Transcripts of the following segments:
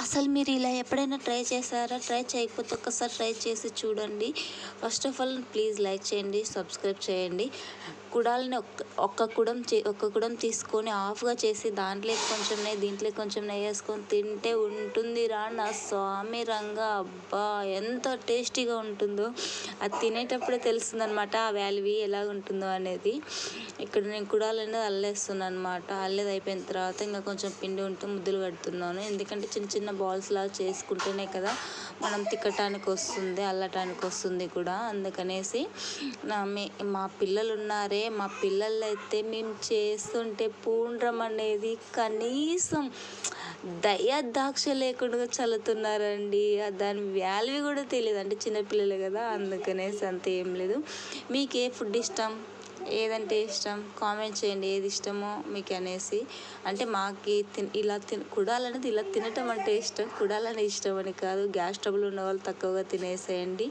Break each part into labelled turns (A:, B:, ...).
A: అసలు మీరు ఇలా ఎప్పుడైనా ట్రై చేశారా? ట్రై చేయకపోతే ఒక్కసారి ట్రై చేసి చూడండి. First of all please like చేయండి, సబ్స్క్రైబ్ చేయండి. కుడాలని ఒక్క కుడం తీసుకొని హాఫ్గా చేసి దాంట్లో కొంచెం నెయ్యి, దీంట్లో కొంచెం నెయ్యి వేసుకొని తింటే ఉంటుందిరా నా స్వామి రంగా. అబ్బా ఎంత టేస్టీగా ఉంటుందో అది తినేటప్పుడే తెలుస్తుందనమాట ఆ వాల్యూ ఎలా ఉంటుందో అనేది. ఇక్కడ నేను కుడాలని అల్లేస్తున్నాను అనమాట. అల్లేది అయిపోయిన తర్వాత ఇంకా కొంచెం పిండి ఉంటే ముద్దలు కడుతున్నాను. ఎందుకంటే చిన్న చిన్న బాల్స్ లాగా చేసుకుంటేనే కదా మనం తిక్కటానికి వస్తుంది, అల్లటానికి వస్తుంది కూడా. అందుకనేసి మా పిల్లలు ఉన్నారే, మా పిల్లలు అయితే మేము చేస్తుంటే పూండ్రం అనేది కనీసం దయాదాక్ష లేకుండా చల్లుతున్నారండి. దాని వాల్యూ కూడా తెలియదు, అంటే చిన్నపిల్లలు కదా, అందుకనేసి అంత ఏం లేదు. మీకు ఏ ఫుడ్ ఇష్టం, ఏదంటే ఇష్టం కామెంట్ చేయండి, ఏది ఇష్టమో మీకు అనేసి. అంటే మాకు కుడాలనేది ఇలా తినటం అంటే ఇష్టం, కుడాలని ఇష్టం అని కాదు. గ్యాస్ ట్రబుల్ ఉన్న వాళ్ళు తక్కువగా తినేసేయండి.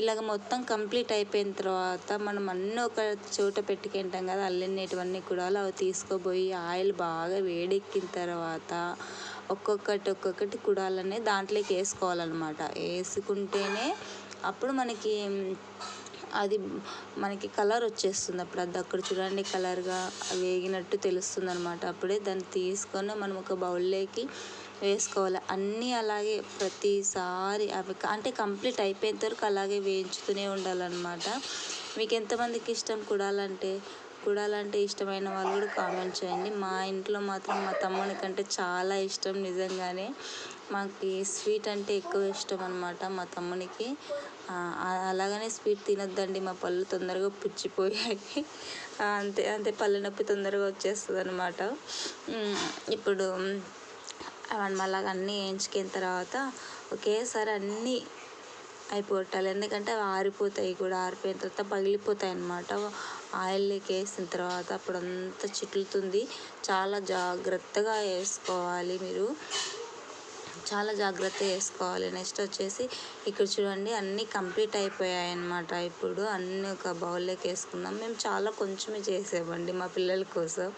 A: ఇలాగ మొత్తం కంప్లీట్ అయిపోయిన తర్వాత మనం అన్నీ ఒక చోట పెట్టుకుంటాం కదా, అల్లినేటివన్నీ కుడాలు అవి తీసుకోపోయి ఆయిల్ బాగా వేడెక్కిన తర్వాత ఒక్కొక్కటి కుడాలనే దాంట్లోకి వేసుకోవాలన్నమాట. వేసుకుంటేనే అప్పుడు మనకి కలర్ వచ్చేస్తుంది. అప్పుడు అది అక్కడ చూడండి కలర్గా వేగినట్టు తెలుస్తుంది అనమాట. అప్పుడే దాన్ని తీసుకొని మనం ఒక బౌల్లోకి వేసుకోవాలి. అన్నీ అలాగే ప్రతిసారి అవి అంటే కంప్లీట్ అయిపోయేంత వరకు అలాగే వేయించుతూనే ఉండాలన్నమాట. మీకు ఎంతమందికి ఇష్టం కుడాలంటే ఇష్టమైన వాళ్ళు కూడా కామెంట్ చేయండి. మా ఇంట్లో మాత్రం మా తమ్ముని కంటే చాలా ఇష్టం నిజంగానే. మాకు స్వీట్ అంటే ఎక్కువ ఇష్టం అనమాట మా తమ్మునికి. అలాగనే స్వీట్ తినొద్దండి, మా పళ్ళు తొందరగా పుచ్చిపోయాయి. అంతే పళ్ళు నొప్పి తొందరగా వచ్చేస్తుంది అనమాట. ఇప్పుడు మళ్ళీ అన్నీ వేయించుకున్న తర్వాత ఒకేసారి అన్నీ అయిపోగొట్టాలి. ఎందుకంటే అవి ఆరిపోతాయి కూడా, ఆరిపోయిన తర్వాత పగిలిపోతాయి అన్నమాట. ఆయిల్లోకి వేసిన తర్వాత అప్పుడు అంతా చిట్లుతుంది. చాలా జాగ్రత్తగా వేసుకోవాలి, మీరు చాలా జాగ్రత్తగా వేసుకోవాలి. నెక్స్ట్ వచ్చేసి ఇక్కడ చూడండి అన్నీ కంప్లీట్ అయిపోయాయి అన్నమాట. ఇప్పుడు అన్నీ ఒక బౌల్లోకి వేసుకుందాం. మేము చాలా కొంచెమే చేసామండి మా పిల్లల కోసం.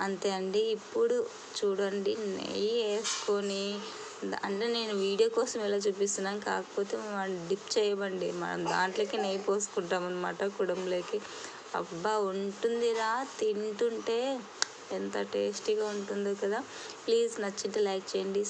A: అంతే అండి. ఇప్పుడు చూడండి నెయ్యి వేసుకొని, అంటే నేను వీడియో కోసం ఎలా చూపిస్తున్నాను, కాకపోతే మనం డిప్ చేయమండి, మనం దాంట్లోకి నెయ్యి పోసుకుంటాం అనమాట కుడంలోకి. అబ్బా ఉంటుందిరా తింటుంటే, ఎంత టేస్టీగా ఉంటుందో కదా. ప్లీజ్ నచ్చితే లైక్ చేయండి.